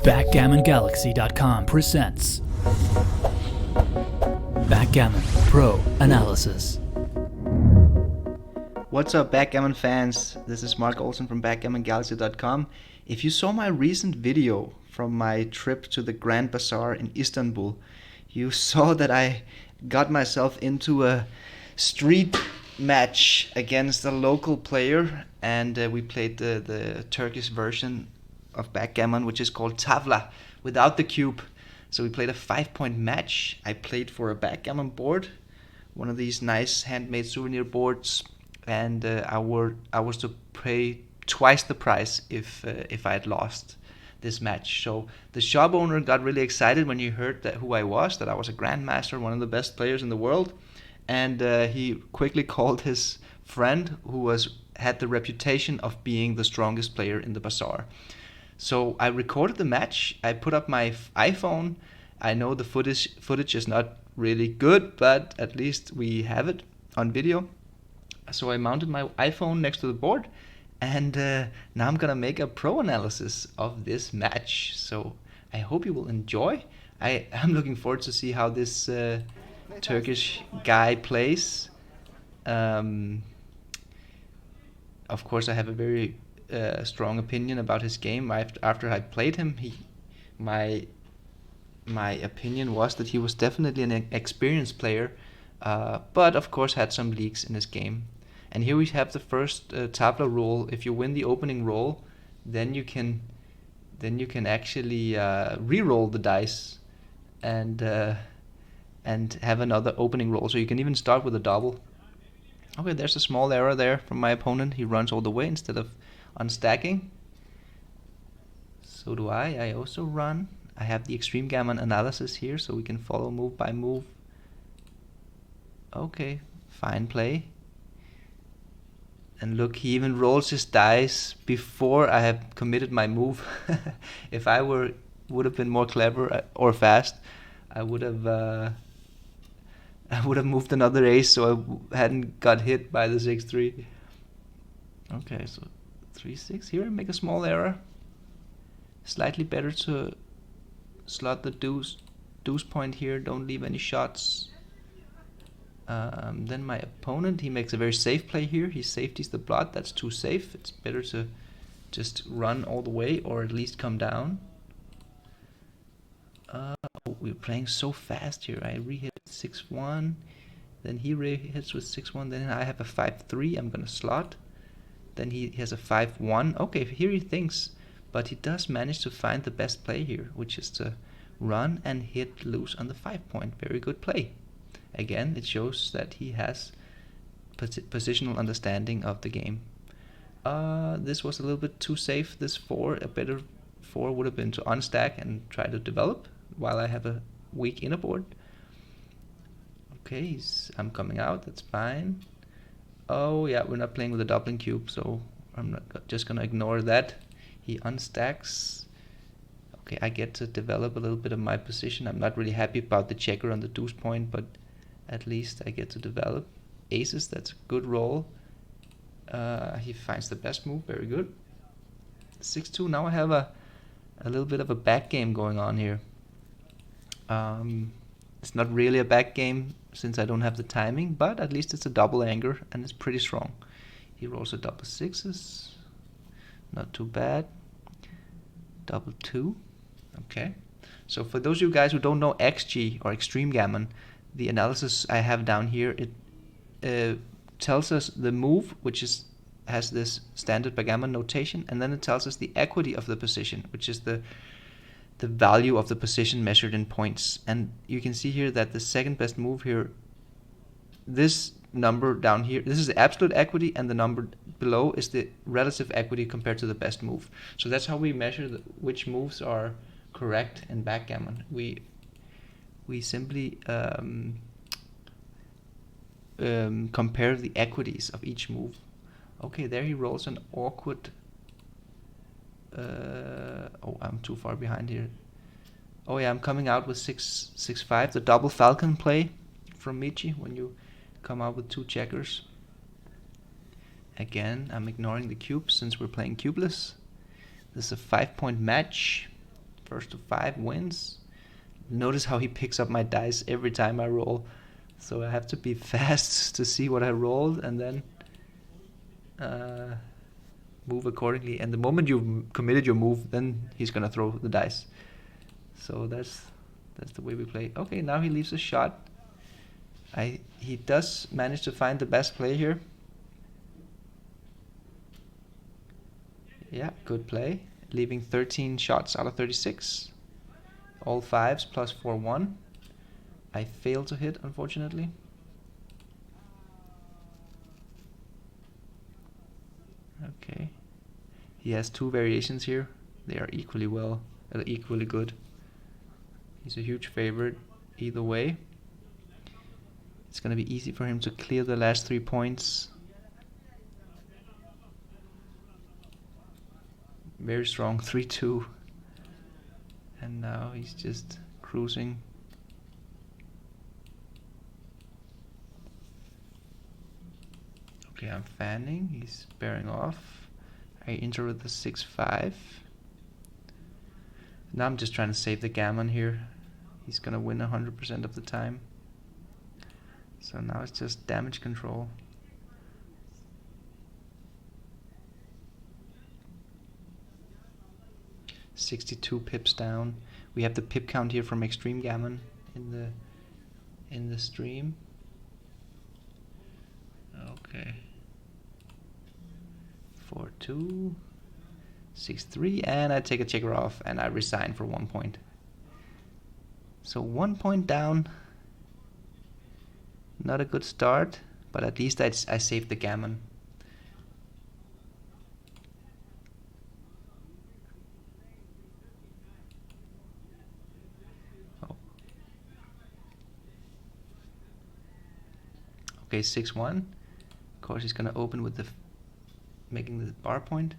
BackgammonGalaxy.com presents Backgammon Pro Analysis. What's up, Backgammon fans? This is Mark Olsen from BackgammonGalaxy.com. If you saw my recent video from my trip to the Grand Bazaar in Istanbul, you saw that I got myself into a street match against a local player, and we played the Turkish version of backgammon, which is called tavla, without the cube. So we played a 5-point match. I played for a backgammon board, one of these nice handmade souvenir boards, and I was to pay twice the price if I had lost this match. So the shop owner got really excited when he heard that who I was, that I was a grandmaster, one of the best players in the world, and he quickly called his friend who had the reputation of being the strongest player in the bazaar. So I recorded the match. I put up my iPhone. I know the footage is not really good, but at least we have it on video. So I mounted my iPhone next to the board, and now I'm gonna make a pro analysis of this match. So I hope you will enjoy. I'm looking forward to see how this Turkish guy plays. Of course, I have a very strong opinion about his game. After I played him, my opinion was that he was definitely an experienced player, but of course had some leaks in his game. And here we have the first tabla rule. If you win the opening roll, then you can actually re-roll the dice and have another opening roll. So you can even start with a double. Okay, there's a small error there from my opponent. He runs all the way instead of unstacking. So do I. I also run. I have the extreme gammon analysis here, so we can follow move by move. Okay, fine play. And look, he even rolls his dice before I have committed my move. If I would have been more clever or fast, I would have moved another ace, so I hadn't got hit by the 6-3. Okay, so 3-6 here, make a small error. Slightly better to slot the deuce point here, don't leave any shots. Then my opponent, he makes a very safe play here. He safeties the blood. That's too safe. It's better to just run all the way, or at least come down. We're playing so fast here. I re-hit 6-1, then he re-hits with 6-1, then I have a 5-3. I'm gonna slot. Then he has a 5-1. Okay, here he thinks, but he does manage to find the best play here, which is to run and hit loose on the 5-point. Very good play. Again, it shows that he has positional understanding of the game. This was a little bit too safe, this 4. A better 4 would have been to unstack and try to develop while I have a weak inner board. Okay, I'm coming out, that's fine. Oh yeah, we're not playing with a doubling cube, so I'm just gonna ignore that. He unstacks. Okay, I get to develop a little bit of my position. I'm not really happy about the checker on the deuce point, but at least I get to develop. Aces, that's a good roll. He finds the best move, very good. 6-2, now I have a little bit of a back game going on here. It's not really a back game since I don't have the timing, but at least it's a double anger and it's pretty strong. He rolls a double 6s, not too bad. Double 2, okay. So for those of you guys who don't know XG or extreme gammon, the analysis I have down here, it tells us the move, which has this standard backgammon notation, and then it tells us the equity of the position, which is the value of the position measured in points. And you can see here that the second best move here, this number down here, this is the absolute equity, and the number below is the relative equity compared to the best move. So that's how we measure which moves are correct in backgammon. We simply compare the equities of each move. Okay, there he rolls an awkward. Oh, I'm too far behind here. Oh yeah, I'm coming out with 6-5, the double falcon play from Michi, when you come out with 2 checkers. Again, I'm ignoring the cubes since we're playing cubeless. This is a 5-point match. First to 5 wins. Notice how he picks up my dice every time I roll. So I have to be fast to see what I rolled and then move accordingly. And the moment you've committed your move, then he's gonna throw the dice. So that's the way we play. Okay, now he leaves a shot. He does manage to find the best play here. Yeah, good play. Leaving 13 shots out of 36. All 5s plus 4-1. I failed to hit, unfortunately. Okay. He has 2 variations here. They are equally good. He's a huge favorite either way. It's gonna be easy for him to clear the last 3 points. Very strong, 3-2. And now he's just cruising. Okay, I'm fanning. He's bearing off. I enter with the 6-5. Now I'm just trying to save the gammon here. He's gonna win 100% of the time. So now it's just damage control. $62 pips down. We have the pip count here from Extreme Gammon in the stream. Okay. 4-2, 6-3, and I take a checker off and I resign for 1 point. So 1 point down. Not a good start, but at least I saved the gammon. Oh. Okay, 6-1. Of course, he's gonna open with the making the bar point.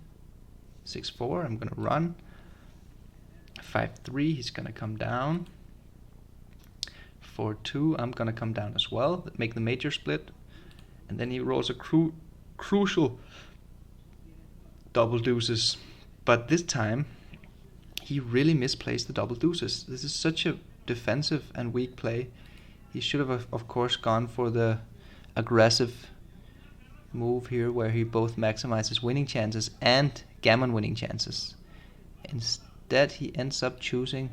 6-4. I'm gonna run. 5-3. He's gonna come down. 4-2, I'm gonna come down as well, make the major split, and then he rolls a crucial double deuces. But this time, he really misplaced the double deuces. This is such a defensive and weak play. He should have, of course, gone for the aggressive move here, where he both maximizes winning chances and gammon winning chances. Instead, he ends up choosing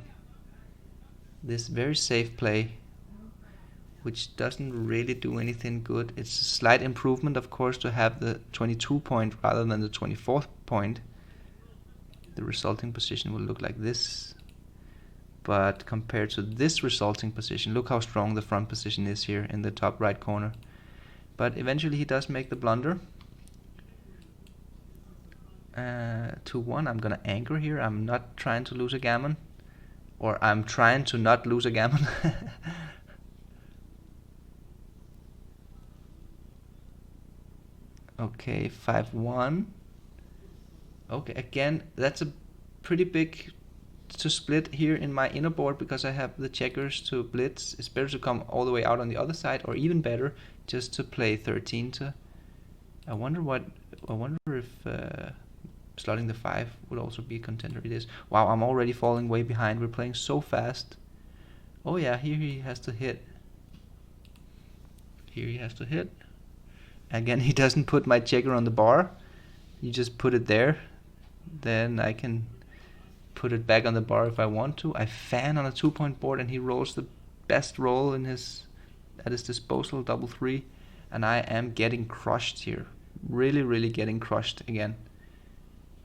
this very safe play, which doesn't really do anything good. It's a slight improvement, of course, to have the 22 point rather than the 24th point. The resulting position will look like this. But compared to this resulting position, look how strong the front position is here in the top right corner. But eventually he does make the blunder. 2-1, I'm gonna anchor here. I'm not trying to lose a gammon. Or I'm trying to not lose a gammon. Okay, 5-1. Okay, again, that's a pretty big to split here in my inner board because I have the checkers to blitz. It's better to come all the way out on the other side, or even better, just to play 13 to. I wonder if slotting the 5 would also be a contender. It is. Wow, I'm already falling way behind. We're playing so fast. Oh yeah, here he has to hit. Here he has to hit. Again, he doesn't put my checker on the bar. You just put it there. Then I can put it back on the bar if I want to. I fan on a 2-point board and he rolls the best roll at his disposal, double 3. And I am getting crushed here. Really, really getting crushed again.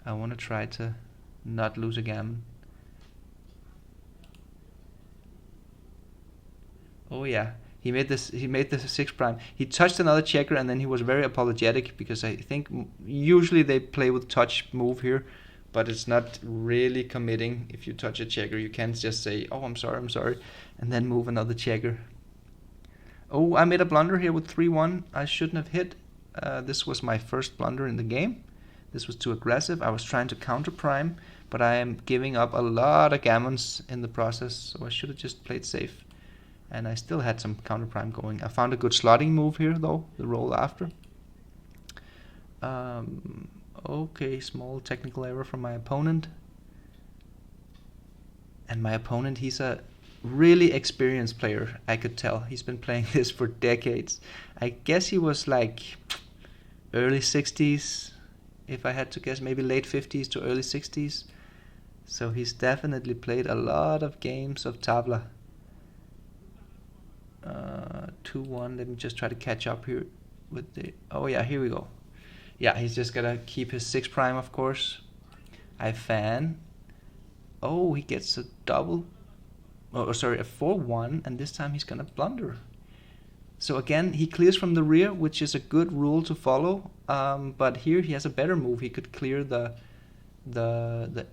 I want to try to not lose a gammon. Oh yeah. He made this 6 prime. He touched another checker and then he was very apologetic because I think usually they play with touch move here, but it's not really committing. If you touch a checker, you can't just say, "Oh, I'm sorry," and then move another checker. Oh, I made a blunder here with 3-1. I shouldn't have hit. This was my first blunder in the game. This was too aggressive. I was trying to counter prime, but I am giving up a lot of gammons in the process, so I should have just played safe. And I still had some counter prime going. I found a good slotting move here though, the roll after. Okay, small technical error from my opponent. And my opponent, he's a really experienced player, I could tell. He's been playing this for decades. I guess he was like early 60s, if I had to guess, maybe late 50s to early 60s. So he's definitely played a lot of games of tabla. 2-1. Let me just try to catch up here with the... Oh yeah, here we go. Yeah, he's just gonna keep his 6 prime, of course. I fan. Oh, he gets a double. Oh, sorry, a 4-1, and this time he's gonna blunder. So again, he clears from the rear, which is a good rule to follow. But here he has a better move. He could clear the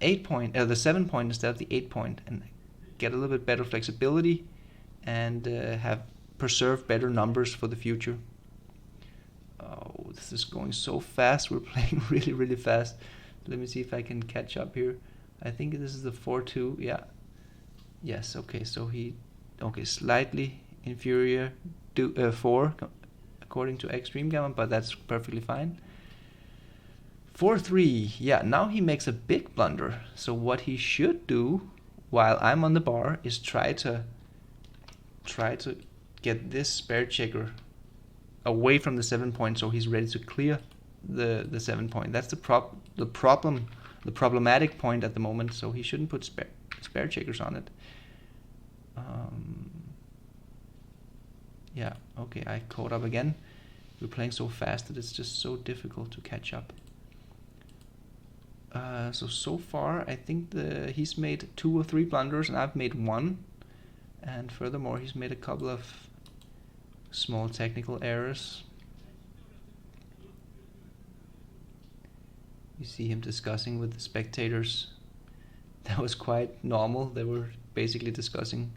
8 point, the 7 point instead of the 8 point, and get a little bit better flexibility, and have preserve better numbers for the future. Oh, this is going so fast. We're playing really, really fast. Let me see if I can catch up here. I think this is the 4-2. Yeah. Yes. Okay. So slightly inferior 4 according to Extreme Gammon, but that's perfectly fine. 4-3. Yeah. Now he makes a big blunder. So what he should do while I'm on the bar is try to get this spare checker away from the 7 point, so he's ready to clear the 7 point. That's the problematic point at the moment. So he shouldn't put spare checkers on it. Yeah. Okay. I caught up again. We're playing so fast that it's just so difficult to catch up. So far, I think he's made 2 or 3 blunders, and I've made 1. And furthermore, he's made a couple of small technical errors. You see him discussing with the spectators. That was quite normal. They were basically discussing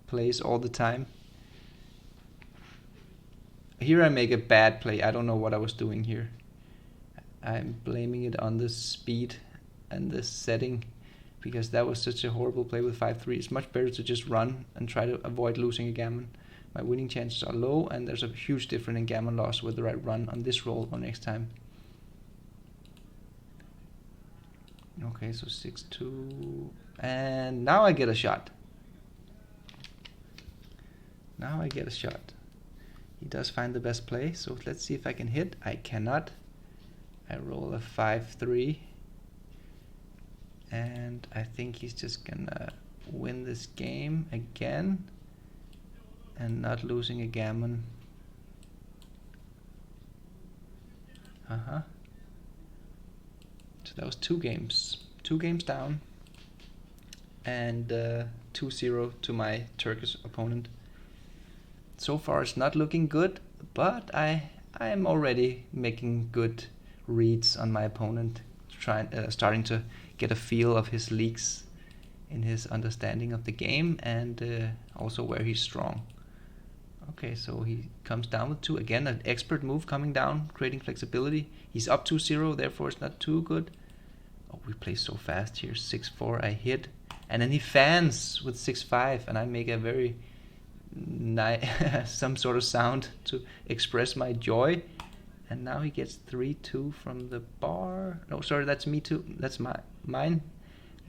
plays all the time. Here I make a bad play. I don't know what I was doing here. I'm blaming it on the speed and the setting, because that was such a horrible play with 5-3. It's much better to just run and try to avoid losing a gammon. My winning chances are low, and there's a huge difference in gammon loss whether I run on this roll or next time. Okay, so 6-2, and now I get a shot. He does find the best play, so let's see if I can hit. I cannot. I roll a 5-3, and I think he's just gonna win this game again and not losing a gammon. So that was 2 games down, and 2-0 to my Turkish opponent. So far it's not looking good, but I am already making good reads on my opponent, starting to get a feel of his leaks in his understanding of the game, and also where he's strong. Okay, so he comes down with 2. Again, an expert move coming down, creating flexibility. He's up 2-0, therefore it's not too good. Oh, we play so fast here. 6-4, I hit. And then he fans with 6-5, and I make a very some sort of sound to express my joy. And now he gets 3-2 from the bar. No, sorry, that's me too. That's mine.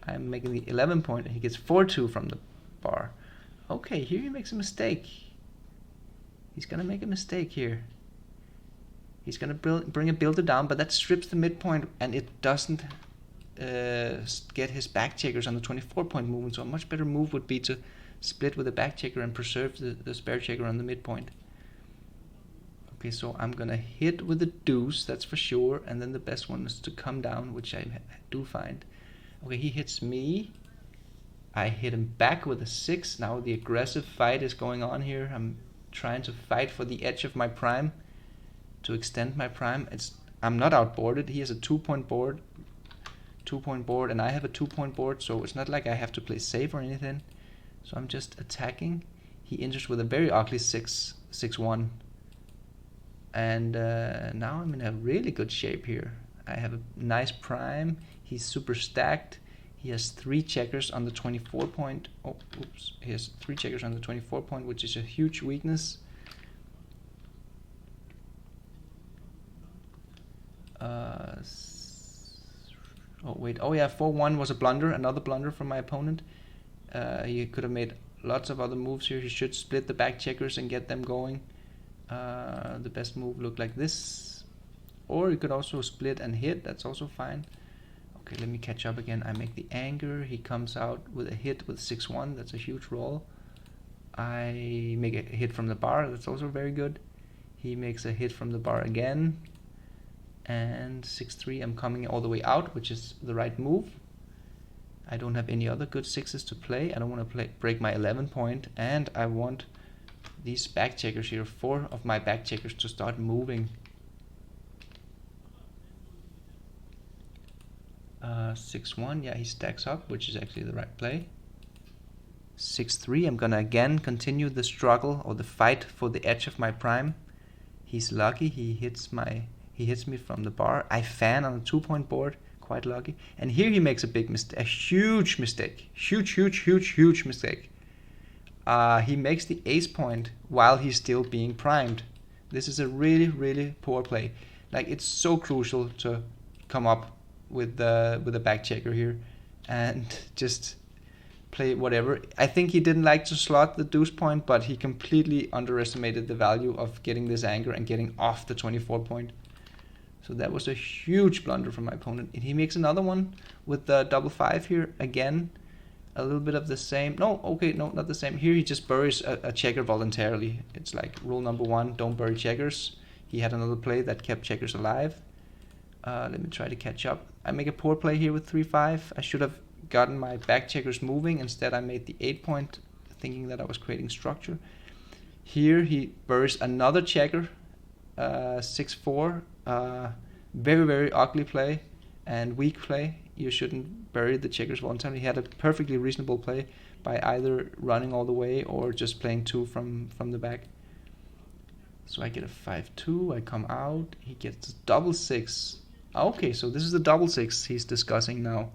I'm making the 11 point, and he gets 4-2 from the bar. Okay, here he makes a mistake. He's gonna make a mistake here. He's gonna bring a builder down, but that strips the midpoint, and it doesn't get his back checkers on the 24-point movement. So a much better move would be to split with a back checker and preserve the spare checker on the midpoint. Okay, so I'm gonna hit with the deuce, that's for sure, and then the best one is to come down, which I do find. Okay, he hits me. I hit him back with a 6. Now the aggressive fight is going on here. I'm trying to fight for the edge of my prime, to extend my prime. I'm not outboarded. He has a 2-point board, and I have a 2-point board, so it's not like I have to play safe or anything. So I'm just attacking. He enters with a very ugly 6-1, and now I'm in a really good shape here. I have a nice prime. He's super stacked. He has 3 checkers on the 24 point. Oh, oops. He has 3 checkers on the 24 point, which is a huge weakness. Oh, wait. Oh, yeah, 4-1 was a blunder. Another blunder from my opponent. He could have made lots of other moves here. He should split the back checkers and get them going. The best move looked like this, or you could also split and hit. That's also fine. Okay, let me catch up again. I make the anger. He comes out with a hit with 6-1. That's a huge roll. I make a hit from the bar. That's also very good. He makes a hit from the bar again, and 6-3. I'm coming all the way out, which is the right move. I don't have any other good sixes to play. I don't want to break my 11 point, and I want these back checkers here, 4 of my back checkers, to start moving. 6-1, yeah, he stacks up, which is actually the right play. 6-3, I'm gonna again continue the struggle or the fight for the edge of my prime. He's lucky, he hits me from the bar. I fan on a 2-point board, quite lucky. And here he makes a big mistake, a huge mistake, huge mistake. He makes the ace point while he's still being primed. This is a really poor play. Like, it's so crucial to come up with a back checker here and just play whatever. I think he didn't like to slot the deuce point, but he completely underestimated the value of getting this anger and getting off the 24 point. So that was a huge blunder from my opponent. And he makes another one with the 5-5 here again. A little bit of the same. No, okay, no, not the same. Here he just buries a checker voluntarily. It's like rule number 1, don't bury checkers. He had another play that kept checkers alive. Let me try to catch up. I make a poor play here with 3-5. I should have gotten my back checkers moving. Instead, I made the 8 point, thinking that I was creating structure. Here he buries another checker, 6-4. Very ugly play and weak play. You shouldn't bury the checkers voluntarily. He had a perfectly reasonable play by either running all the way or just playing 2 from the back. So I get a 5-2. I come out. He gets double 6. Okay, so this is the double 6 he's discussing now.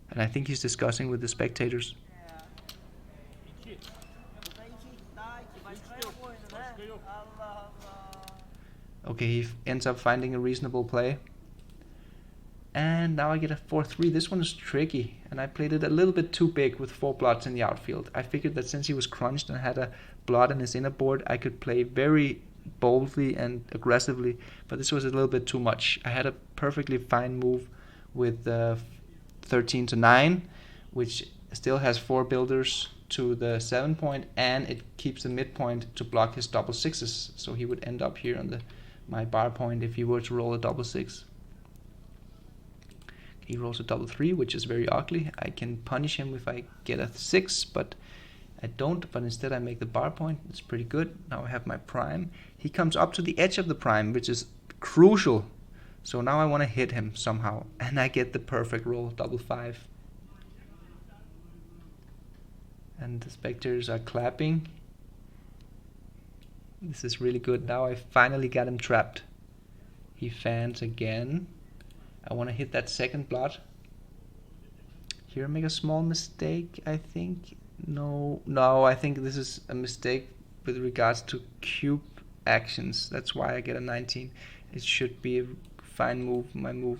And I think he's discussing with the spectators. Okay, he ends up finding a reasonable play. And now I get a 4-3. This one is tricky, and I played it a little bit too big with 4 blots in the outfield. I figured that since he was crunched and had a blot in his inner board, I could play very boldly and aggressively, but this was a little bit too much. I had a perfectly fine move with 13-9, which still has 4 builders to the 7 point, and it keeps the midpoint to block his double 6s, so he would end up here on my bar point if he were to roll a double 6. He rolls a double 3, which is very ugly. I can punish him if I get a 6, but I don't, but instead I make the bar point. It's pretty good. Now I have my prime. He comes up to the edge of the prime, which is crucial. So now I want to hit him somehow, and I get the perfect roll, double 5. And the spectators are clapping. This is really good. Now I finally got him trapped. He fans again. I want to hit that second blot. Here I make a small mistake, I think. No, I think this is a mistake with regards to cube actions. That's why I get a 19. It should be a fine move, my move.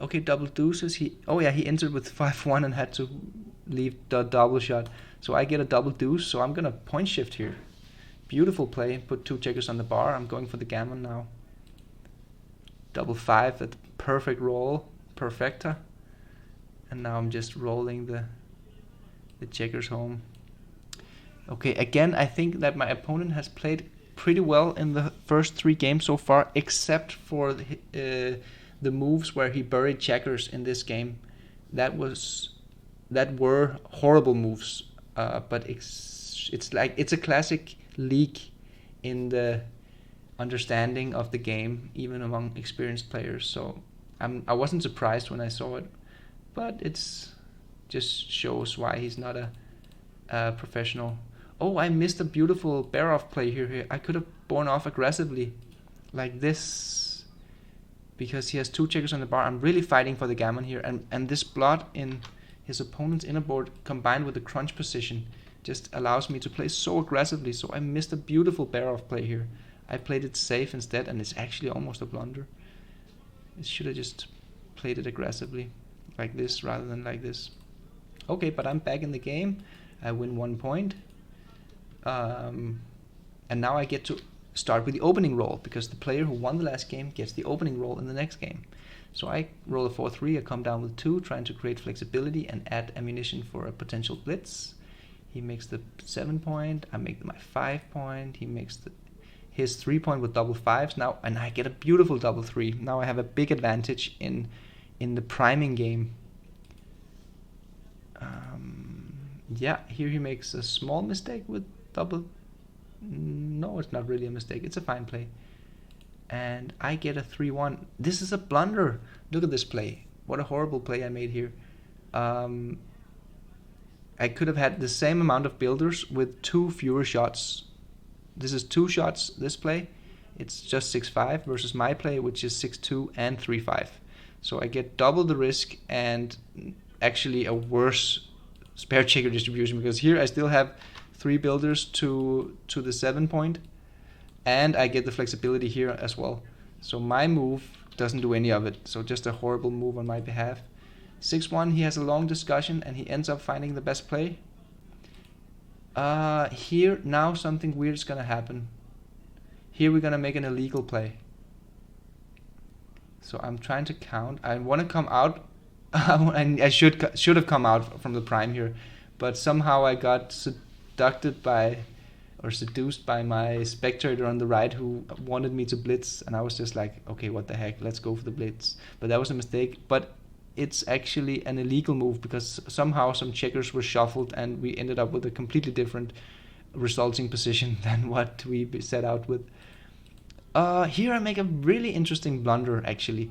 Okay, double deuces. He entered with 5-1 and had to leave the double shot. So I get a double deuce, so I'm going to point shift here. Beautiful play. Put 2 checkers on the bar. I'm going for the gammon now. Double 5, a perfect roll. Perfecta. And now I'm just rolling the checkers home. Okay, again, I think that my opponent has played pretty well in the first 3 games so far, except for the moves where he buried checkers in this game. That were horrible moves, but it's a classic leak in the understanding of the game, even among experienced players. So I wasn't surprised when I saw it, but it's just shows why he's not a professional. Oh, I missed a beautiful bear-off play here. I could have borne off aggressively like this because he has 2 checkers on the bar. I'm really fighting for the gammon here, and this blot in his opponent's inner board combined with the crunch position just allows me to play so aggressively. So I missed a beautiful bear-off play here. I played it safe instead, and it's actually almost a blunder. I should have just played it aggressively. like this rather than like this. Okay, but I'm back in the game. I win 1 point. And now I get to start with the opening roll, because the player who won the last game gets the opening roll in the next game. So I roll a 4-3, I come down with 2, trying to create flexibility and add ammunition for a potential blitz. He makes the 7 point, I make my 5 point, he makes his 3 point with double 5s now, and I get a beautiful double 3. Now I have a big advantage in the priming game. Yeah, here he makes a small mistake with double. No, it's not really a mistake, it's a fine play. And I get a 3-1. This is a blunder. Look at this play. What a horrible play I made here. I could have had the same amount of builders with 2 fewer shots. This is 2 shots, this play. It's just 6-5 versus my play, which is 6-2 and 3-5. So I get double the risk and actually a worse spare checker distribution, because here I still have 3 builders to the 7 point, and I get the flexibility here as well. So my move doesn't do any of it. So just a horrible move on my behalf. 6-1, he has a long discussion and he ends up finding the best play. Here now something weird is gonna happen. Here we're gonna make an illegal play. So I'm trying to count. I want to come out. I should have come out from the prime here, but somehow I got seduced by my spectator on the right, who wanted me to blitz, and I was just like, okay, what the heck, let's go for the blitz. But that was a mistake. But it's actually an illegal move, because somehow some checkers were shuffled and we ended up with a completely different resulting position than what we set out with. Here I make a really interesting blunder, actually.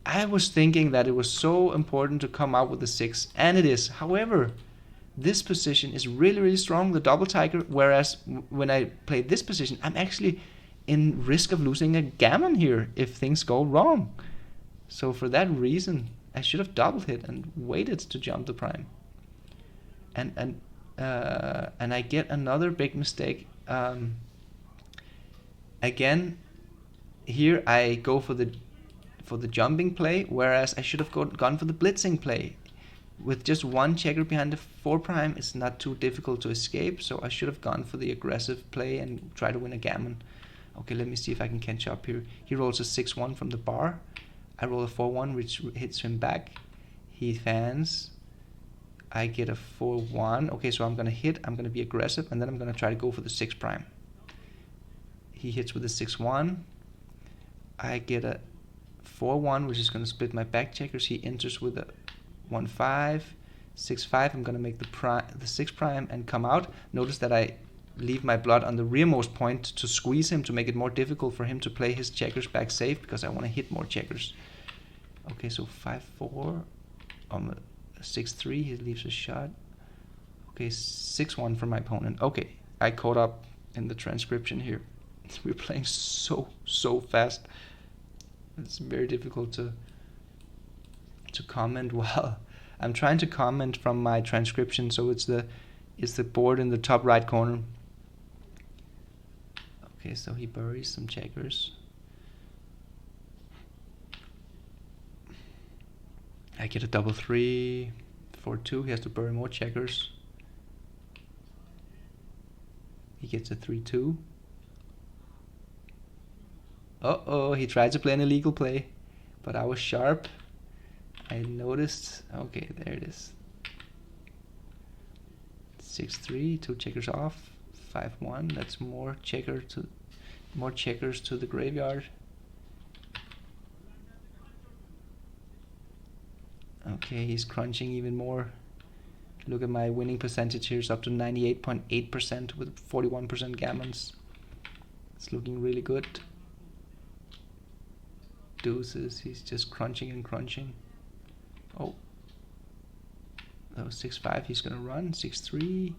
I was thinking that it was so important to come out with the 6, and it is. However, this position is really, really strong, the double tiger, whereas when I play this position, I'm actually in risk of losing a gammon here if things go wrong. So for that reason, I should have double hit and waited to jump the prime. And I get another big mistake. Again, here I go for the jumping play, whereas I should have gone for the blitzing play. With just 1 checker behind the 4 prime, it's not too difficult to escape, so I should have gone for the aggressive play and try to win a gammon. Okay, let me see if I can catch up here. He rolls a 6-1 from the bar. I roll a 4-1, which hits him back. He fans. I get a 4-1. Okay, so I'm going to hit, I'm going to be aggressive, and then I'm going to try to go for the 6 prime. He hits with a 6-1. I get a 4-1, which is going to split my back checkers. He enters with a 1-5, 6-5. I'm going to make the 6 prime and come out. Notice that I leave my blood on the rearmost point to squeeze him, to make it more difficult for him to play his checkers back safe, because I want to hit more checkers. Okay, so 5-4. 6-3, he leaves a shot. Okay, 6-1 for my opponent. Okay, I caught up in the transcription here. We're playing so fast. It's very difficult to comment while I'm trying to comment from my transcription. So it's the board in the top right corner. Okay, so he buries some checkers. I get a double 3, 4-2. He has to bury more checkers. He gets a 3-2. Uh-oh, he tried to play an illegal play, but I was sharp. I noticed. Okay, there it is. 6-3, 2 checkers off. 5-1. That's more checkers to the graveyard. Okay, he's crunching even more. Look at my winning percentage here. It's up to 98.8% with 41% gammons. It's looking really good. Deuces, he's just crunching and crunching. Oh, that was 6-5. He's gonna run. 6-3.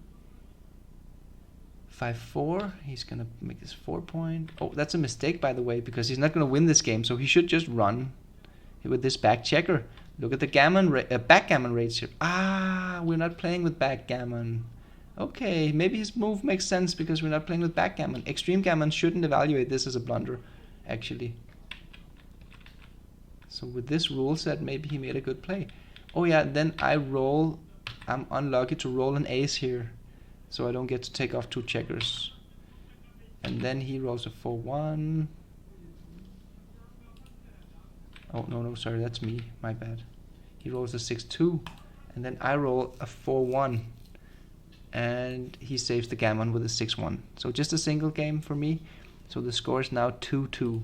5-4. He's gonna make this 4 point. Oh, that's a mistake, by the way, because he's not gonna win this game. So he should just run with this back checker. Look at the backgammon rates here. We're not playing with backgammon. Okay, maybe his move makes sense because we're not playing with backgammon. Extreme gammon shouldn't evaluate this as a blunder, actually. So with this rule set, maybe he made a good play. Oh yeah, then I roll. I'm unlucky to roll an ace here, so I don't get to take off 2 checkers. And then he rolls a 4-1. Oh no, sorry, that's me, my bad. He rolls a 6-2, and then I roll a 4-1, and he saves the gammon with a 6-1. So just a single game for me. So the score is now 2-2.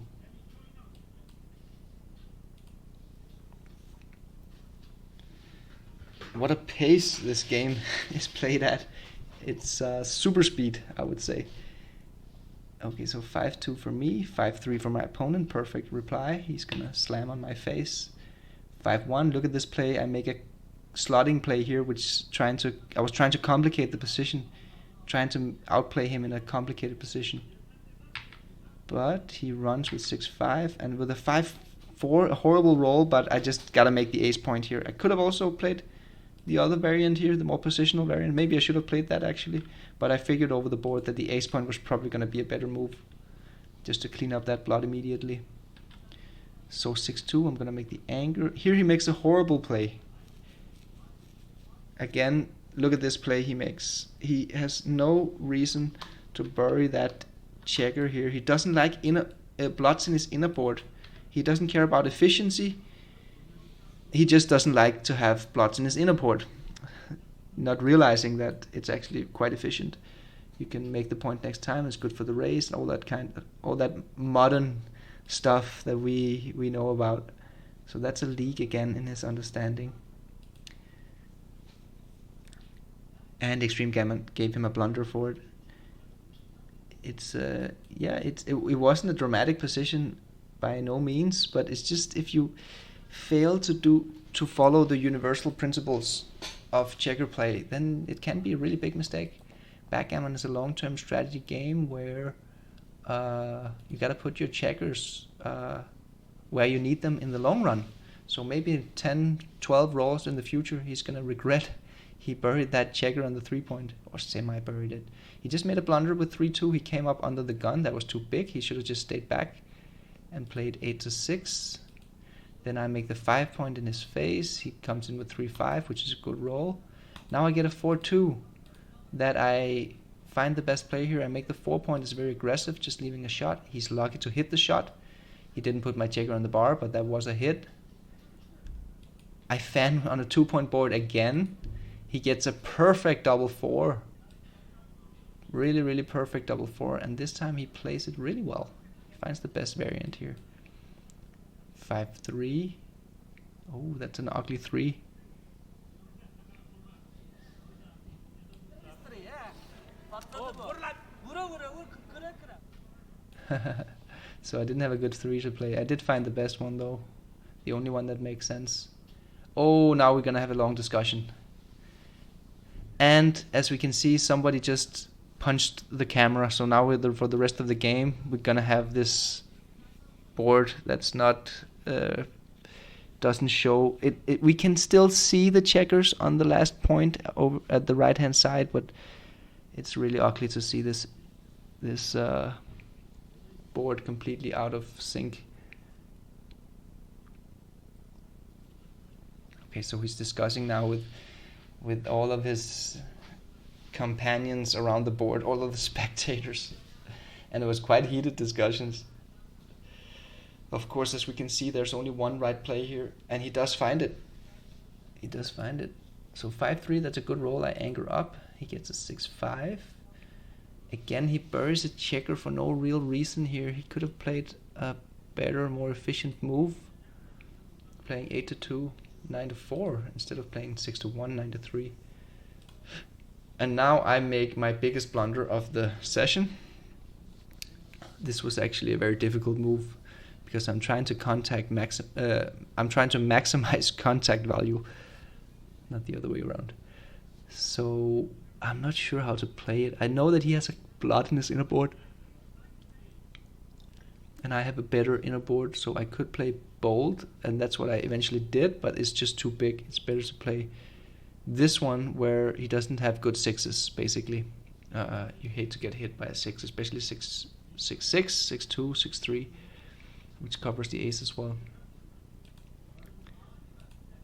What a pace this game is played at. It's super speed, I would say. Okay, so 5-2 for me, 5-3 for my opponent. Perfect reply. He's gonna slam on my face. 5-1. Look at this play. I make a slotting play here, which I was trying to complicate the position, trying to outplay him in a complicated position. But he runs with 6-5, and with a 5-4, a horrible roll. But I just gotta make the ace point here. I could have also played the other variant here, the more positional variant. Maybe I should have played that actually, but I figured over the board that the ace point was probably going to be a better move, just to clean up that blood immediately. So 6-2, I'm going to make the anger. Here he makes a horrible play. Again, look at this play he makes. He has no reason to bury that checker here. He doesn't like bloods in his inner board. He doesn't care about efficiency. He just doesn't like to have bloods in his inner board, not realizing that it's actually quite efficient. You can make the point next time. It's good for the race, all that modern stuff that we know about. So that's a leak again in his understanding. And Extreme Gammon gave him a blunder for it. It wasn't a dramatic position by no means, but it's just if you fail to follow the universal principles of checker play, then it can be a really big mistake. Backgammon is a long-term strategy game where you gotta put your checkers where you need them in the long run. So maybe 10, 12 rolls in the future, he's gonna regret he buried that checker on the 3-point, or semi-buried it. He just made a blunder with 3-2. He came up under the gun. That was too big. He should have just stayed back and played 8-6. Then I make the 5-point in his face. He comes in with 3-5, which is a good roll. Now I get a 4-2. That I find the best play here. I make the 4-point. It's very aggressive, just leaving a shot. He's lucky to hit the shot. He didn't put my checker on the bar, but that was a hit. I fan on a 2-point board again. He gets a perfect double 4. Really, really perfect double 4. And this time he plays it really well. He finds the best variant here. 5-3. Oh, that's an ugly 3. So I didn't have a good 3 to play. I did find the best one though. The only one that makes sense. Oh, now we're gonna have a long discussion. And as we can see, somebody just punched the camera. So now for the rest of the game, we're gonna have this board that's not doesn't show it. We can still see the checkers on the last point over at the right hand side, but it's really ugly to see this board completely out of sync. Okay, so he's discussing now with all of his companions around the board, all of the spectators, and it was quite heated discussions. Of course, as we can see, there's only one right play here, and he does find it. He does find it. So 5-3, that's a good roll. I anger up. He gets a 6-5. Again, he buries a checker for no real reason here. He could have played a better, more efficient move, playing 8-2, 9-4, instead of playing 6-1, 9-3. And now I make my biggest blunder of the session. This was actually a very difficult move because I'm trying to maximize contact value, not the other way around. So I'm not sure how to play it. I know that he has a blood in his inner board, and I have a better inner board, so I could play bold, and that's what I eventually did, but it's just too big. It's better to play this one where he doesn't have good sixes, basically. You hate to get hit by a 6, especially 6-6, 6-2, 6-3, which covers the ace as well.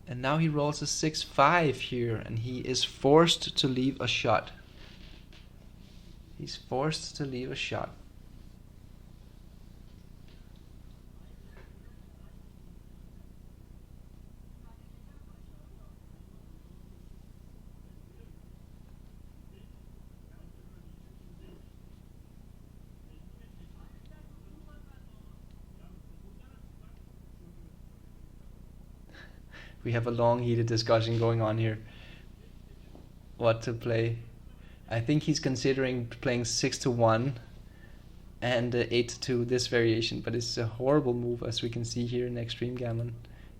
And now he rolls a 6-5 here, and he is forced to leave a shot. He's forced to leave a shot. We have a long heated discussion going on here. What to play? I think he's considering playing 6-1 and 8-2, this variation, but it's a horrible move, as we can see here in Extreme Gammon.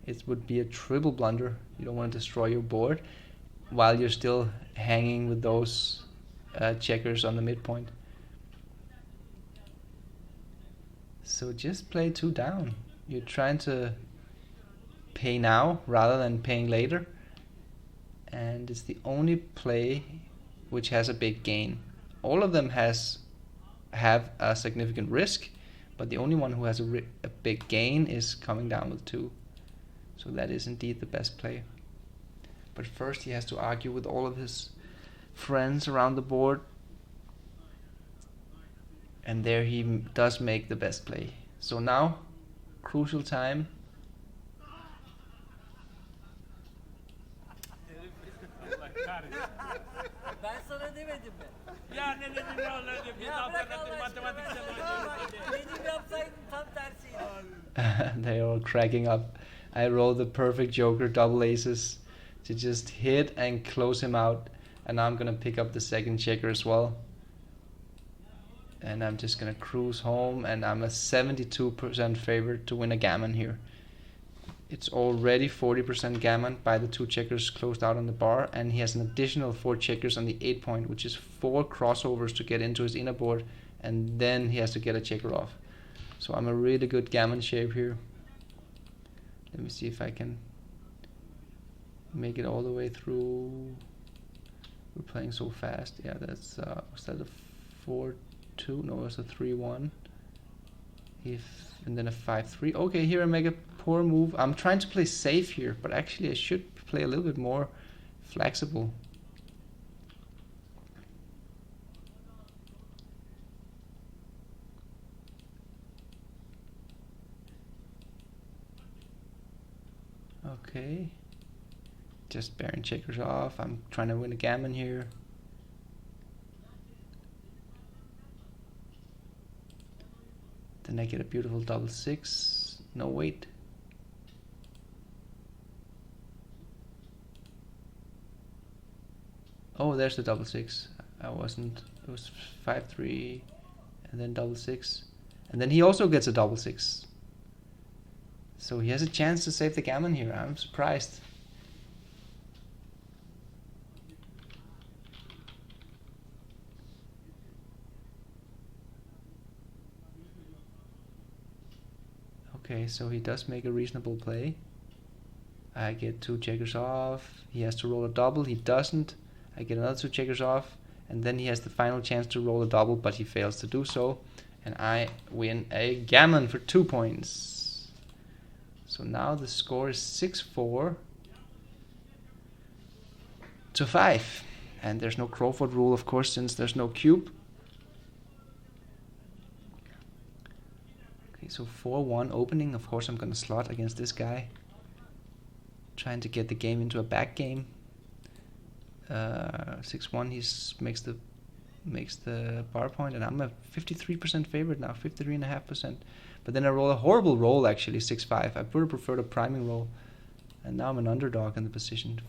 It would be a triple blunder. You don't want to destroy your board while you're still hanging with those checkers on the midpoint. So just play 2 down. You're trying to pay now rather than paying later, and it's the only play which has a big gain. All of them have a significant risk, but the only one who has a big gain is coming down with 2. So that is indeed the best play. But first he has to argue with all of his friends around the board, and there he does make the best play. So now, crucial time. Ben sana demedim mi? Ya ne dedim ya ne dedim Ya bırak alternatif Allah matematiksel aşkına. Benim yapsaydım tam tersiydi. They're all cracking up. I roll the perfect joker, double aces, to just hit and close him out. And now I'm gonna pick up the second checker as well. And I'm just gonna cruise home, and I'm a 72% favorite to win a gammon here. It's already 40% gammon by the 2 checkers closed out on the bar, and he has an additional 4 checkers on the 8 point, which is 4 crossovers to get into his inner board, and then he has to get a checker off. So I'm a really good gammon shape here. Let me see if I can make it all the way through. We're playing so fast. Yeah, that's was that a 4-2? No, it's a 3-1. And then a 5-3. Okay, here I make a poor move. I'm trying to play safe here, but actually I should play a little bit more flexible. Okay, just baron checkers off. I'm trying to win a gammon here. Then I get a beautiful double 6. No, wait. Oh, there's the double 6. I wasn't. It was 5-3, and then double 6, and then he also gets a double 6. So he has a chance to save the gammon here. I'm surprised. Okay, so he does make a reasonable play. I get 2 checkers off. He has to roll a double. He doesn't. I get another 2 checkers off, and then he has the final chance to roll a double, but he fails to do so, and I win a gammon for 2 points. So now the score is 6-4 to 5, and there's no Crawford rule, of course, since there's no cube. Okay, so 4-1 opening. Of course I'm gonna slot against this guy, trying to get the game into a back game. 6-1, he makes the bar point, and I'm a 53% favorite now, 53.5%. But then I roll a horrible roll, actually, 6-5. I would have preferred a priming roll, and now I'm an underdog in the position.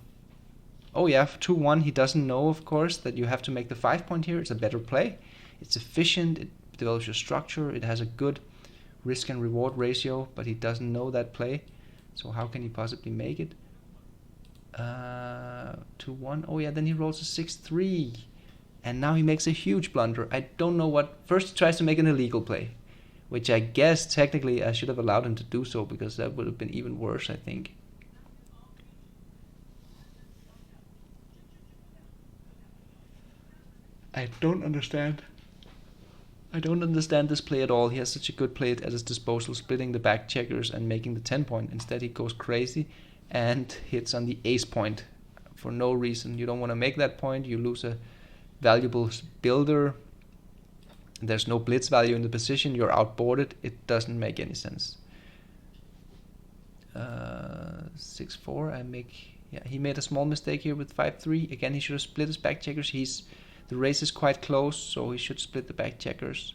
Oh yeah, 2-1, he doesn't know, of course, that you have to make the 5 point here. It's a better play. It's efficient, it develops your structure, it has a good risk and reward ratio, but he doesn't know that play. So how can he possibly make it? 2-1. Oh yeah, then he rolls a 6-3, and now he makes a huge blunder. I don't know what. First he tries to make an illegal play, which I guess technically I should have allowed him to do so, because that would have been even worse, I think. I don't understand this play at all. He has such a good play at his disposal, splitting the back checkers and making the 10 point. Instead he goes crazy and hits on the ace point for no reason. You don't want to make that point. You lose a valuable builder. There's no blitz value in the position. You're outboarded. It doesn't make any sense. 6-4. I make. Yeah, he made a small mistake here with 5-3. Again, he should have split his back checkers. The race is quite close, so he should split the back checkers.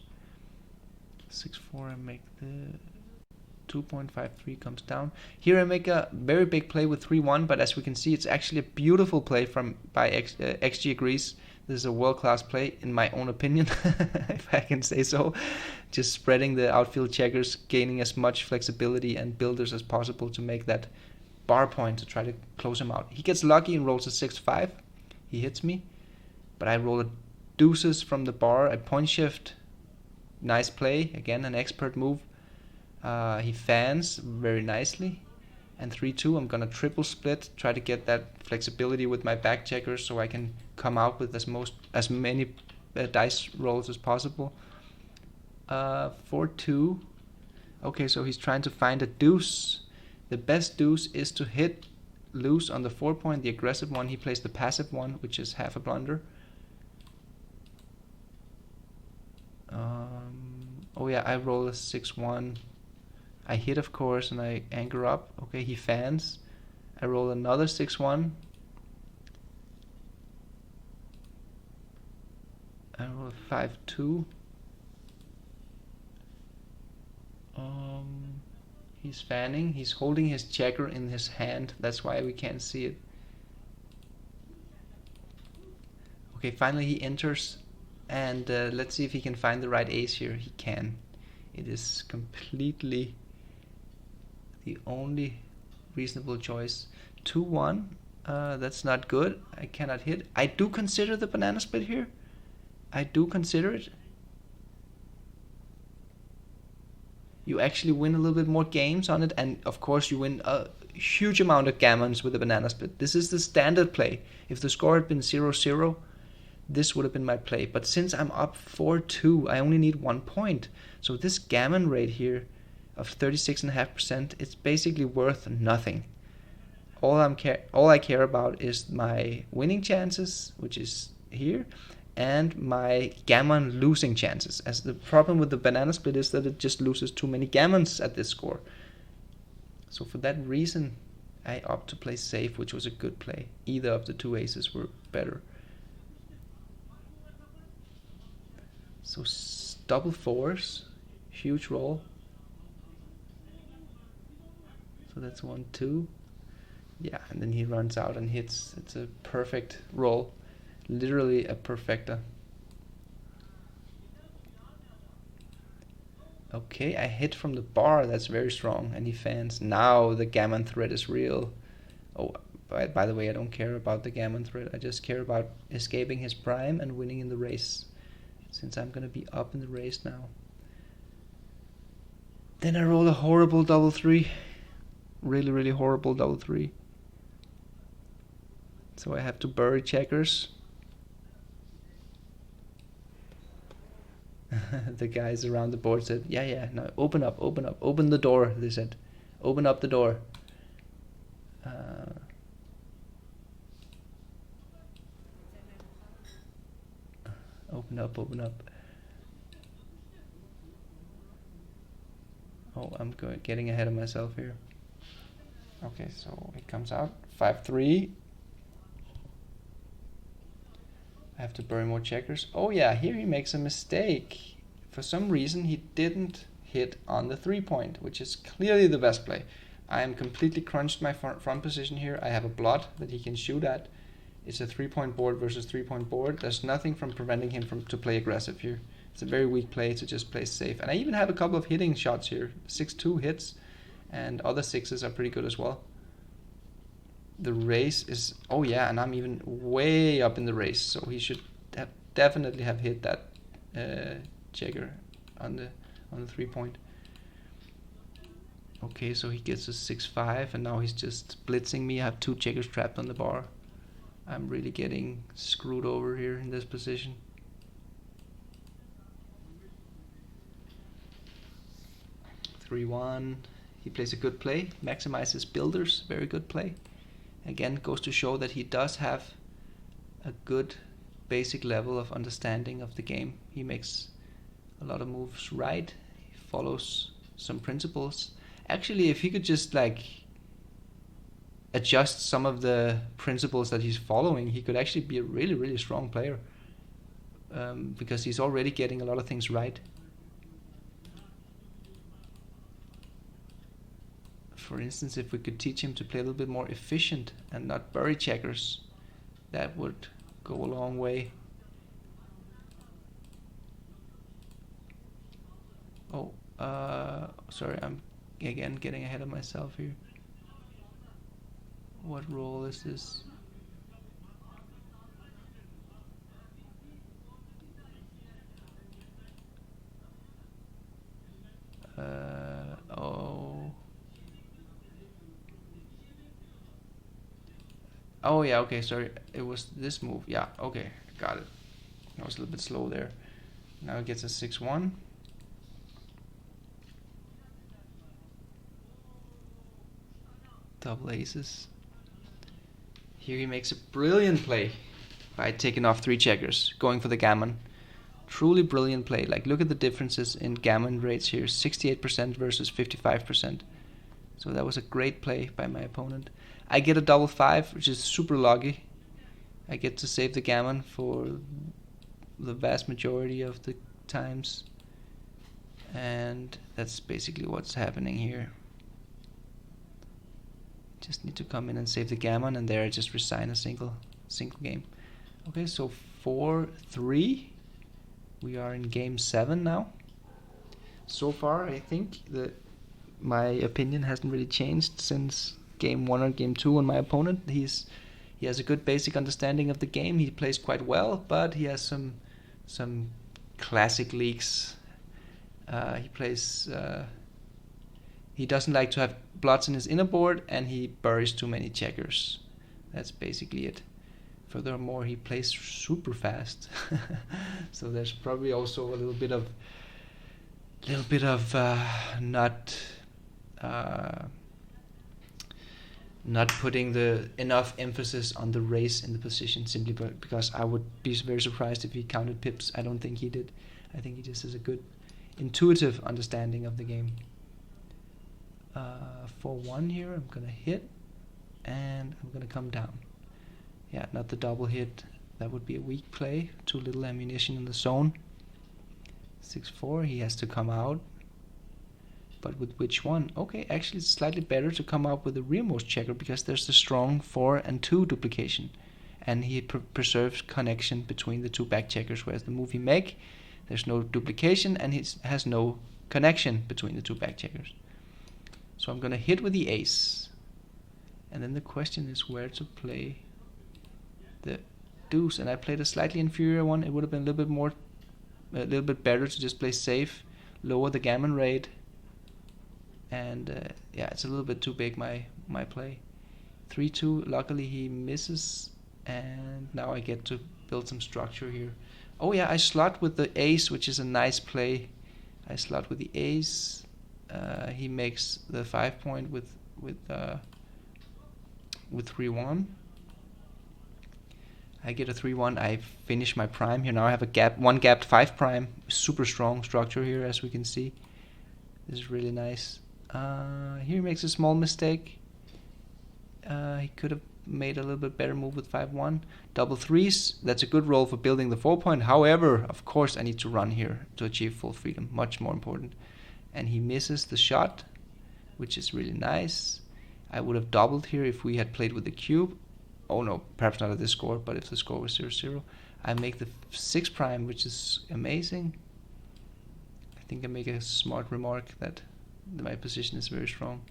6-4. I make the 2.53 comes down. Here I make a very big play with 3-1, but as we can see, it's actually a beautiful play by XG agrees. This is a world-class play, in my own opinion, if I can say so. Just spreading the outfield checkers, gaining as much flexibility and builders as possible to make that bar point to try to close him out. He gets lucky and rolls a 6-5. He hits me, but I roll a deuces from the bar, a point shift. Nice play, again an expert move. He fans very nicely, and 3-2. I'm gonna triple split, try to get that flexibility with my back checkers so I can come out with as many dice rolls as possible. 4-2. Okay, so he's trying to find a deuce. The best deuce is to hit loose on the 4 point, the aggressive one. He plays the passive one, which is half a blunder. Oh yeah, I roll a 6-1. I hit, of course, and I anchor up. Okay, he fans. I roll another 6-1. I roll a 5-2. He's fanning. He's holding his checker in his hand. That's why we can't see it. Okay, finally he enters. And let's see if he can find the right ace here. He can. It is completely the only reasonable choice. 2-1. That's not good. I cannot hit. I do consider the banana split here. I do consider it. You actually win a little bit more games on it, and of course you win a huge amount of gammons with the banana split. This is the standard play. If the score had been 0-0, this would have been my play. But since I'm up 4-2, I only need 1 point. So this gammon rate here of 36.5%, it's basically worth nothing. All I care about is my winning chances, which is here, and my gammon losing chances. As the problem with the banana split is that it just loses too many gammons at this score. So for that reason, I opt to play safe, which was a good play. Either of the two aces were better. So double fours, huge roll. So that's 1-2. Yeah, and then he runs out and hits. It's a perfect roll. Literally a perfecta. Okay, I hit from the bar. That's very strong. And he fans. Now the gammon threat is real. Oh, by the way, I don't care about the gammon threat. I just care about escaping his prime and winning in the race. Since I'm going to be up in the race now. Then I roll a horrible double 3. Really, really horrible double 3. So I have to bury checkers. The guys around the board said, yeah, no, open up, open the door, they said. Open up the door. Open up. Oh, I'm getting ahead of myself here. Okay, so it comes out 5-3. I have to bury more checkers. Oh yeah, here he makes a mistake. For some reason he didn't hit on the 3 point, which is clearly the best play. I am completely crunched my front position here. I have a blot that he can shoot at. It's a 3 point board versus 3 point board. There's nothing from preventing him to play aggressive here. It's a very weak play to just play safe. And I even have a couple of hitting shots here. 6-2 hits, and other 6s are pretty good as well. The race is, oh yeah, and I'm even way up in the race, so he should definitely have hit that checker on the 3 point. Okay, so he gets a 6-5, and now he's just blitzing me. I have 2 checkers trapped on the bar. I'm really getting screwed over here in this position. (3-1). he plays a good play, maximizes builders, very good play. Again, goes to show that he does have a good basic level of understanding of the game. He makes a lot of moves right, he follows some principles. Actually, if he could just like adjust some of the principles that he's following, he could actually be a really, really strong player, because he's already getting a lot of things right. For instance, if we could teach him to play a little bit more efficient and not bury checkers, that would go a long way. Oh, sorry, I'm again getting ahead of myself here. What role is this? Oh yeah, okay, sorry. It was this move. Yeah, okay, got it. I was a little bit slow there. Now it gets a 6-1. Double aces. Here he makes a brilliant play by taking off 3 checkers, going for the gammon. Truly brilliant play. Like, look at the differences in gammon rates here. 68% versus 55%. So that was a great play by my opponent. I get a double 5, which is super lucky. I get to save the gammon for the vast majority of the times. And that's basically what's happening here. Just need to come in and save the gammon, and there I just resign a single game. Okay, so 4-3. We are in game 7 now. So far, I think that my opinion hasn't really changed since game 1 or game 2 on my opponent. He has a good basic understanding of the game. He plays quite well, but he has some classic leaks. He doesn't like to have blots in his inner board, and he buries too many checkers. That's basically it. Furthermore, he plays super fast, so there's probably also a little bit of not putting the enough emphasis on the race in the position, simply because I would be very surprised if he counted pips. I don't think he did. I think he just has a good intuitive understanding of the game. 4-1 here. I'm gonna hit, and I'm gonna come down. Yeah, not the double hit. That would be a weak play. Too little ammunition in the zone. 6-4. He has to come out. But with which one? Okay, actually it's slightly better to come out with the rearmost checker, because there's the strong 4 and 2 duplication, and he preserves connection between the 2 back checkers, whereas the move he make, there's no duplication and he has no connection between the 2 back checkers. So I'm gonna hit with the ace, and then the question is where to play the deuce, and I played a slightly inferior one. It would have been a little bit better to just play safe, lower the gammon rate, and yeah, it's a little bit too big my play. 3-2. Luckily he misses, and now I get to build some structure here. Oh yeah, I slot with the ace, which is a nice play. I slot with the ace. He makes the 5 point with 3-1. I get a 3-1. I finish my prime here. Now I have a one gapped 5 prime. Super strong structure here, as we can see. This is really nice. Here he makes a small mistake. He could have made a little bit better move with 5-1. Double 3s. That's a good roll for building the 4 point. However, of course, I need to run here to achieve full freedom. Much more important. And he misses the shot, which is really nice. I would have doubled here if we had played with the cube. Oh no, perhaps not at this score, but if the score was 0-0. I make the 6 prime, which is amazing. I think I make a smart remark that my position is very strong.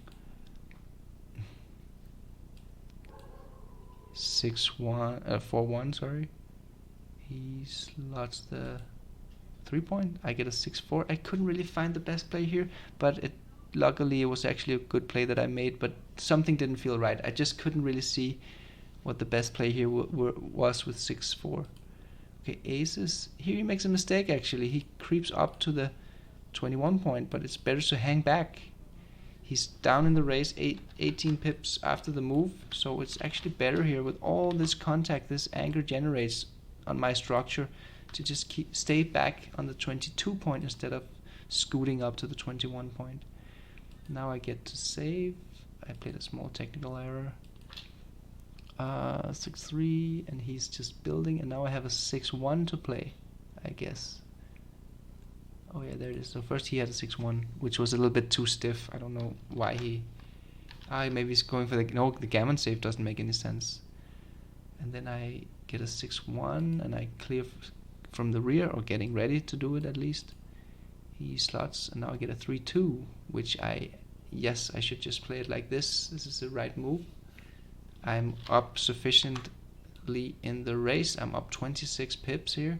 4-1, sorry. He slots the 3 point. I get a 6-4. I couldn't really find the best play here, but luckily it was actually a good play that I made, but something didn't feel right. I just couldn't really see what the best play here was with 6-4. Okay, aces. Here he makes a mistake actually. He creeps up to the 21 point, but it's better to hang back. He's down in the race 18 pips after the move, so it's actually better here with all this contact this anchor generates on my structure to just stay back on the 22 point instead of scooting up to the 21 point. Now I get to save. I played a small technical error. 6-3, and he's just building, and now I have a 6-1 to play, I guess. Oh yeah, there it is. So first he had a 6-1, which was a little bit too stiff. I don't know why he... maybe he's going for the... No, the gammon save doesn't make any sense. And then I get a 6-1, and I clear from the rear, or getting ready to do it at least. He slots, and now I get a 3-2, which yes, I should just play it like this. This is the right move. I'm up sufficiently in the race. I'm up 26 pips here.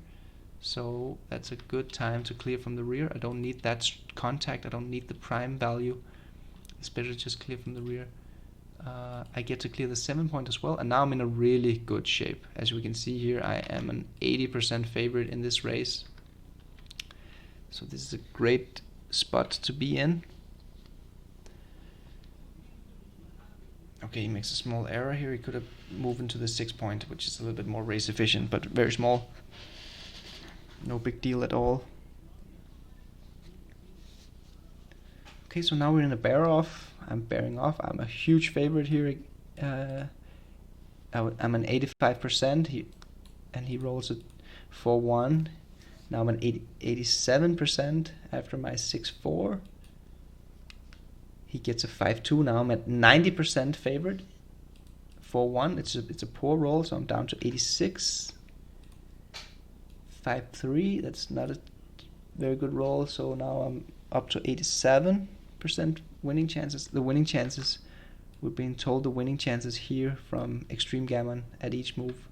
So that's a good time to clear from the rear. I don't need that contact. I don't need the prime value. It's better to just clear from the rear. I get to clear the 7 point as well. And now I'm in a really good shape. As we can see here, I am an 80% favorite in this race. So this is a great spot to be in. Okay, he makes a small error here. He could have moved into the 6 point, which is a little bit more race efficient, but very small. No big deal at all. Okay, so now we're in a bear off. I'm bearing off. I'm a huge favorite here. I'm an 85%, and he rolls a 4-1. Now I'm an 87% after my 6-4. He gets a 5-2. Now I'm at 90% favorite. 4-1. It's a poor roll, so I'm down to 86. 5-3. That's not a very good roll. So now I'm up to 87% winning chances. The winning chances, we're being told the winning chances here from Extreme Gammon at each move.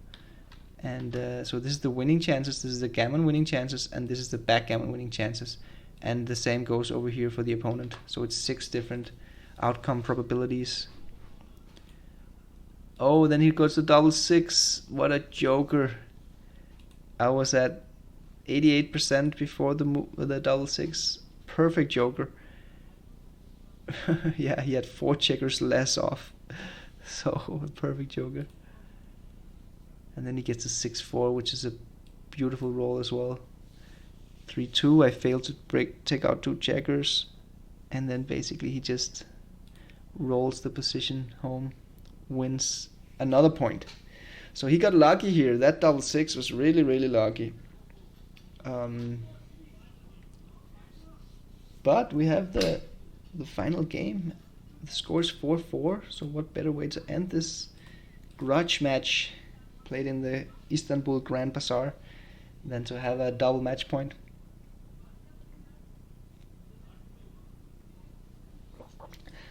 And so this is the winning chances. This is the gammon winning chances, and this is the backgammon winning chances. And the same goes over here for the opponent. So it's 6 different outcome probabilities. Oh, then here goes the double 6. What a joker. I was at 88% before the double 6. Perfect joker. Yeah, he had 4 checkers less off. So, perfect joker. And then he gets a 6-4, which is a beautiful roll as well. 3-2, I failed to take out 2 checkers, and then basically he just rolls the position home, wins another point. So he got lucky here. That double 6 was really, really lucky. But we have the final game. The score is 4-4, so what better way to end this grudge match played in the Istanbul Grand Bazaar than to have a double match point.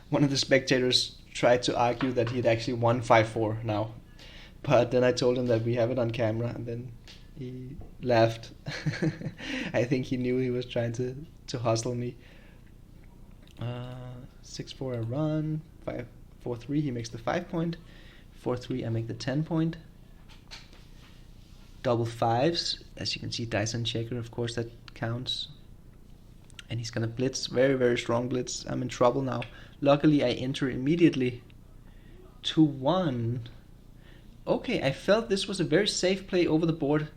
One of the spectators tried to argue that he had actually won 5-4 now, but then I told him that we have it on camera, and then he laughed. I think he knew he was trying to hustle me. 6-4 I run, 4-3 he makes the 5 point, 4-3 I make the 10 point. Double 5s, as you can see, dice on checker, of course that counts. And he's gonna blitz, very, very strong blitz. I'm in trouble now. Luckily I enter immediately. 2-1. Okay, I felt this was a very safe play over the board.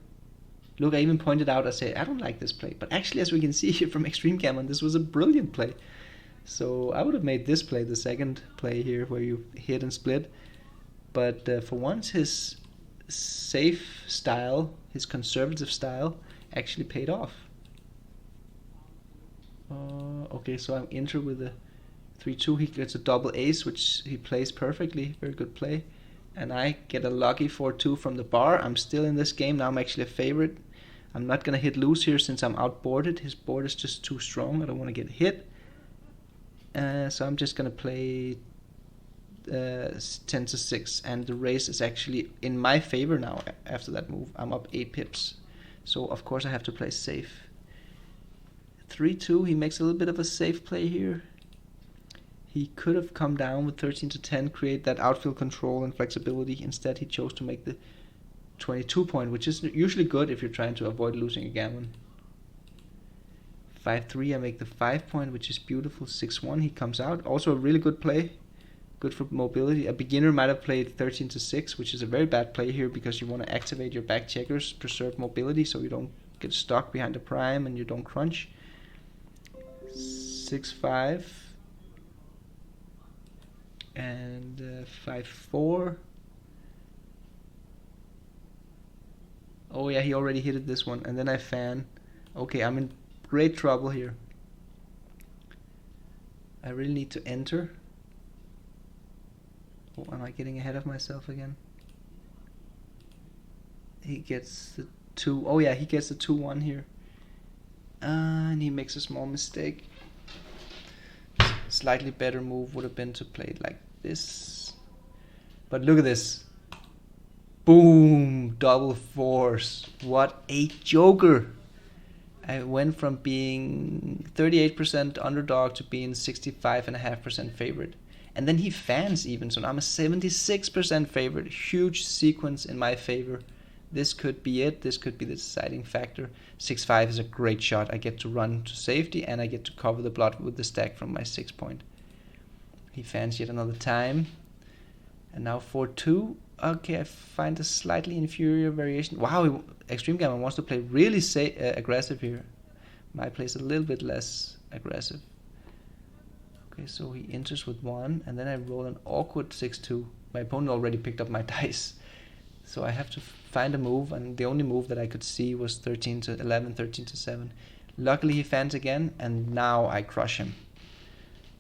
Look, I even pointed out, I said, I don't like this play. But actually, as we can see here from Extreme Gammon, this was a brilliant play. So I would have made this play the second play here, where you hit and split. But for once, his safe style, his conservative style, actually paid off. Okay, so I'm enter with a 3-2. He gets a double ace, which he plays perfectly. Very good play. And I get a lucky 4-2 from the bar. I'm still in this game. Now I'm actually a favorite. I'm not going to hit loose here since I'm outboarded. His board is just too strong. I don't want to get hit. So I'm just going to play 10-6. And the race is actually in my favor now after that move. I'm up 8 pips. So of course I have to play safe. 3-2. He makes a little bit of a safe play here. He could have come down with 13-10, create that outfield control and flexibility. Instead, he chose to make the 22 point, which is usually good if you're trying to avoid losing a gammon. 5-3, I make the 5 point, which is beautiful. 6-1, he comes out. Also a really good play. Good for mobility. A beginner might have played 13-6, which is a very bad play here because you want to activate your back checkers, preserve mobility so you don't get stuck behind the prime and you don't crunch. 6-5 and 5-4. Oh yeah, he already hit it this one, and then I fan. Okay, I'm in great trouble here. I really need to enter. Oh, am I getting ahead of myself again? He gets the 2. Oh yeah, he gets the 2-1 here. And he makes a small mistake. Slightly better move would have been to play it like this. But look at this. Boom! Double fours. What a joker! I went from being 38% underdog to being 65.5% favorite. And then he fans even, so now I'm a 76% favorite. Huge sequence in my favor. This could be it. This could be the deciding factor. 6-5 is a great shot. I get to run to safety and I get to cover the blood with the stack from my 6 point. He fans yet another time. And now 4-2. Okay, I find a slightly inferior variation. Wow, Extreme Gammon wants to play really aggressive here. My play is a little bit less aggressive. Okay, so he enters with 1, and then I roll an awkward 6-2. My opponent already picked up my dice. So I have to find a move, and the only move that I could see was 13-11, 13-7. Luckily he fans again, and now I crush him.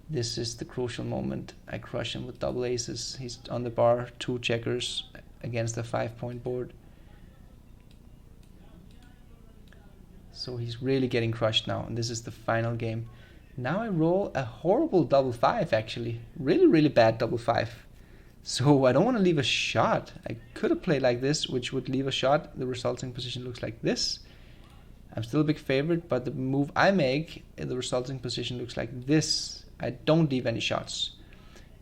This is the crucial moment. I crush him with double aces. He's on the bar, 2 checkers against a 5-point board. So he's really getting crushed now, and this is the final game. Now I roll a horrible double 5 actually. Really, really bad double 5. So I don't want to leave a shot. I could have played like this, which would leave a shot. The resulting position looks like this. I'm still a big favorite, but the move I make, the resulting position looks like this. I don't leave any shots.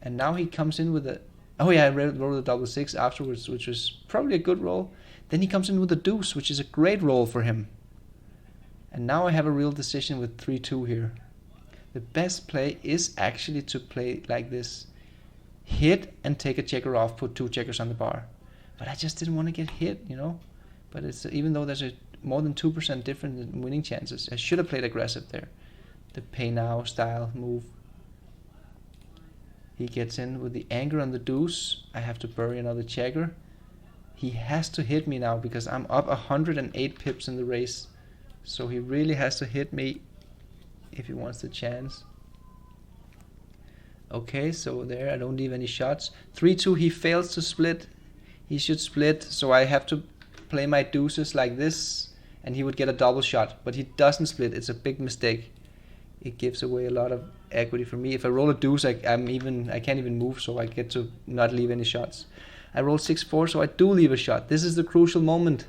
And now he comes in with a... Oh yeah, I rolled a double 6 afterwards, which was probably a good roll. Then he comes in with a deuce, which is a great roll for him. And now I have a real decision with 3-2 here. The best play is actually to play like this. Hit and take a checker off, put 2 checkers on the bar. But I just didn't want to get hit, you know. But it's even though there's a more than 2% difference in winning chances, I should have played aggressive there. The pay now style move. He gets in with the anger on the deuce. I have to bury another checker. He has to hit me now because I'm up 108 pips in the race. So he really has to hit me if he wants the chance. Okay, so there I don't leave any shots. 3-2, he fails to split. He should split, so I have to play my deuces like this and he would get a double shot, but he doesn't split. It's a big mistake. It gives away a lot of equity for me. If I roll a deuce, I can't even move, so I get to not leave any shots. I roll 6-4, so I do leave a shot. This is the crucial moment.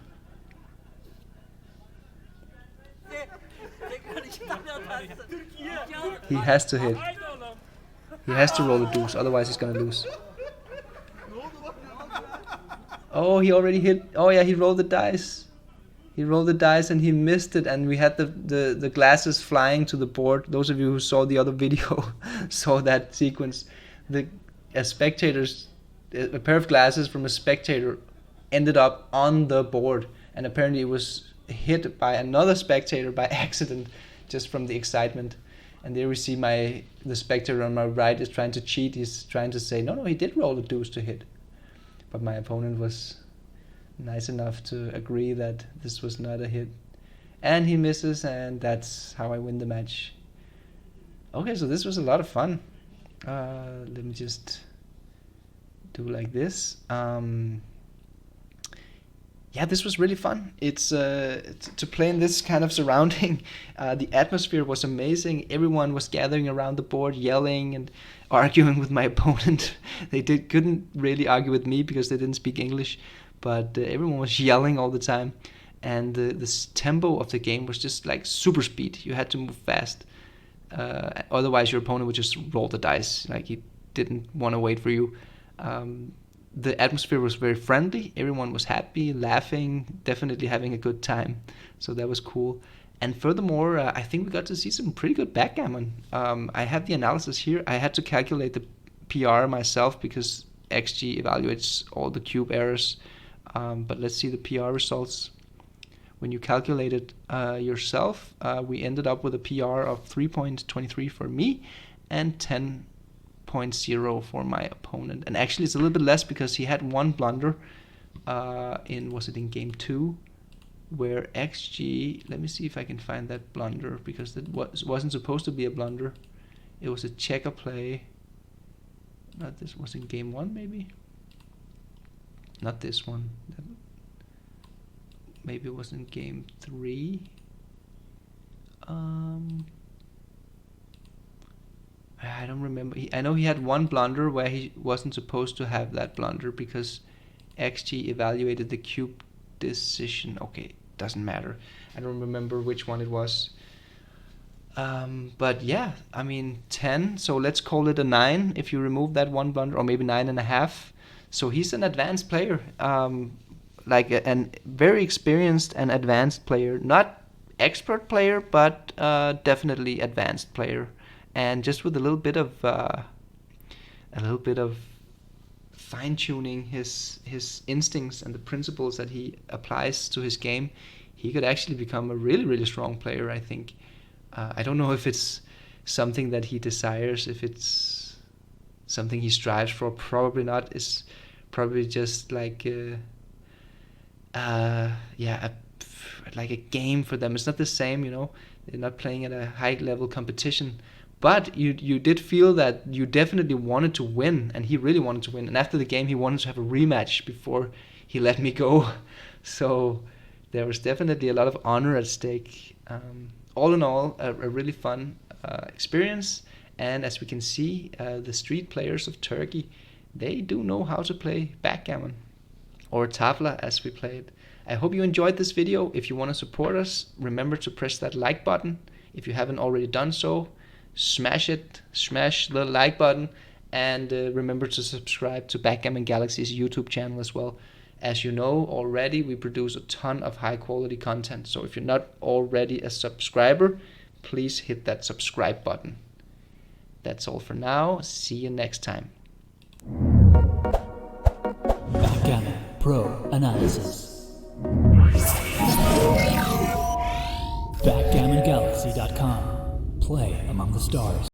He has to hit. He has to roll a deuce, otherwise he's gonna lose. Oh, he already hit. Oh yeah, he rolled the dice. He rolled the dice and he missed it, and we had the glasses flying to the board. Those of you who saw the other video saw that sequence. A pair of glasses from a spectator ended up on the board, and apparently it was hit by another spectator by accident, just from the excitement. And there we see the spectator on my right is trying to cheat. He's trying to say, no, he did roll a deuce to hit. But my opponent was nice enough to agree that this was not a hit. And he misses, and that's how I win the match. Okay, so this was a lot of fun. Let me just do like this. Yeah, this was really fun. It's to play in this kind of surrounding. The atmosphere was amazing. Everyone was gathering around the board, yelling and arguing with my opponent. They couldn't really argue with me because they didn't speak English, but everyone was yelling all the time. And the tempo of the game was just like super speed. You had to move fast. Otherwise, your opponent would just roll the dice. Like he didn't want to wait for you. The atmosphere was very friendly. Everyone was happy, laughing, definitely having a good time. So that was cool. And furthermore, I think we got to see some pretty good backgammon. I have the analysis here. I had to calculate the PR myself because XG evaluates all the cube errors. But let's see the PR results. When you calculate it yourself, we ended up with a PR of 3.23 for me and 10.0 for my opponent. And actually it's a little bit less because he had one blunder was it in game 2? Where XG, let me see if I can find that blunder, because it wasn't supposed to be a blunder. It was a checker play. Not this, was in game 1 maybe? Not this one. Maybe it was in game 3. I don't remember. I know he had one blunder where he wasn't supposed to have that blunder because XG evaluated the cube decision. Okay, doesn't matter. I don't remember which one it was. But yeah, I mean 10. So let's call it a 9 if you remove that one blunder, or maybe 9.5. So he's an advanced player, like a very experienced and advanced player. Not expert player, but definitely advanced player. And just with a little bit of fine-tuning his instincts and the principles that he applies to his game, he could actually become a really, really strong player, I think. I don't know if it's something that he desires, if it's something he strives for. Probably not. It's probably just like like a game for them. It's not the same, you know. They're not playing at a high-level competition. But you did feel that you definitely wanted to win, and he really wanted to win. And after the game, he wanted to have a rematch before he let me go. So there was definitely a lot of honor at stake. All in all, a really fun experience. And as we can see, the street players of Turkey, they do know how to play backgammon, or tavla as we play it. I hope you enjoyed this video. If you want to support us, remember to press that like button. If you haven't already done so, smash the like button, and remember to subscribe to Backgammon Galaxy's YouTube channel as well. As you know already, we produce a ton of high quality content, so if you're not already a subscriber, please hit that subscribe button. That's all for now. See you next time. Backgammon Pro Analysis. BackgammonGalaxy.com. Play among the stars.